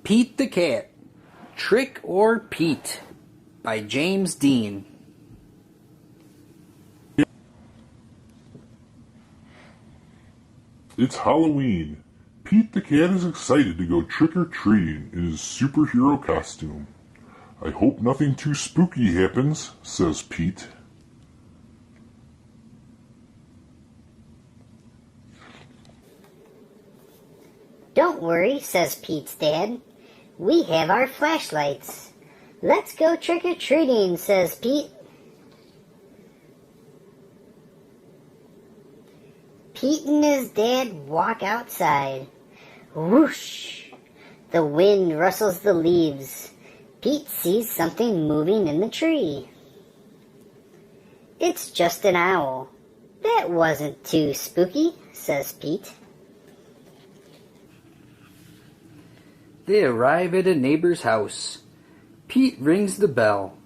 Pete the Cat, Trick or Pete by James Dean. It's Halloween. Pete the Cat is excited to go trick-or-treating in his superhero costume. I hope nothing too spooky happens, says Pete. Don't worry, says Pete's dad. We have our flashlights. Let's go trick-or-treating, says Pete. Pete and his dad walk outside. Whoosh! The wind rustles the leaves. Pete sees something moving in the tree. It's just an owl. That wasn't too spooky, says Pete. They arrive at a neighbor's house. Pete rings the bell.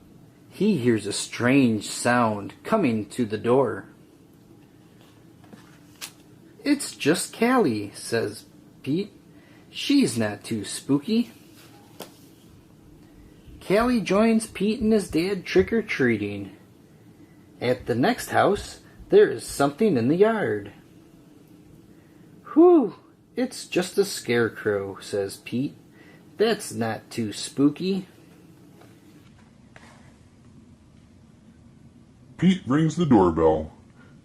He hears a strange sound coming to the door. It's just Callie, says Pete. She's not too spooky. Callie joins Pete and his dad trick-or-treating. At the next house, there is something in the yard. Whew, it's just a scarecrow, says Pete. That's not too spooky. Pete rings the doorbell.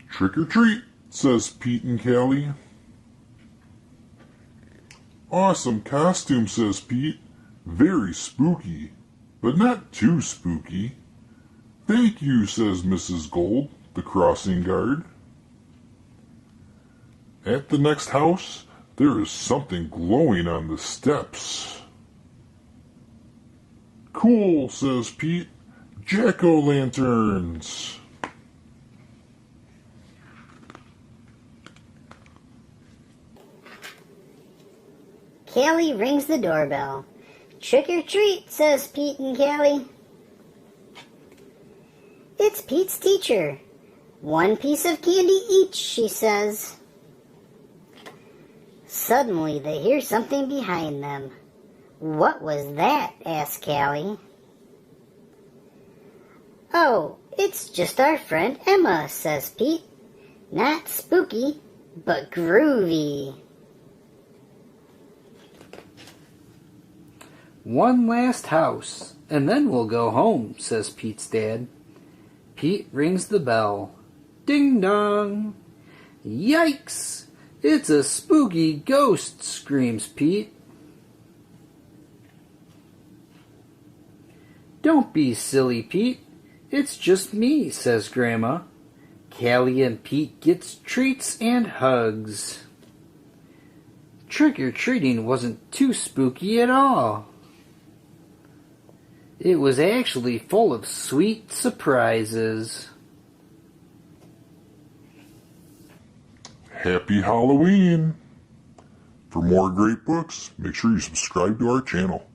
Trick or treat, says Pete and Callie. Awesome costume, says Pete. Very spooky, but not too spooky. Thank you, says Mrs. Gold, the crossing guard. At the next house, there is something glowing on the steps. Cool, says Pete. Jack-o'-lanterns. Callie rings the doorbell. Trick or treat, says Pete and Callie. It's Pete's teacher. One piece of candy each, she says. Suddenly they hear something behind them. What was that? Asks Callie. Oh, it's just our friend Emma, says Pete. Not spooky, but groovy. One last house, and then we'll go home, says Pete's dad. Pete rings the bell. Ding dong! Yikes! It's a spooky ghost, screams Pete. Don't be silly, Pete. It's just me, says Grandma. Callie and Pete gets treats and hugs. Trick-or-treating wasn't too spooky at all. It was actually full of sweet surprises. Happy Halloween! For more great books, make sure you subscribe to our channel.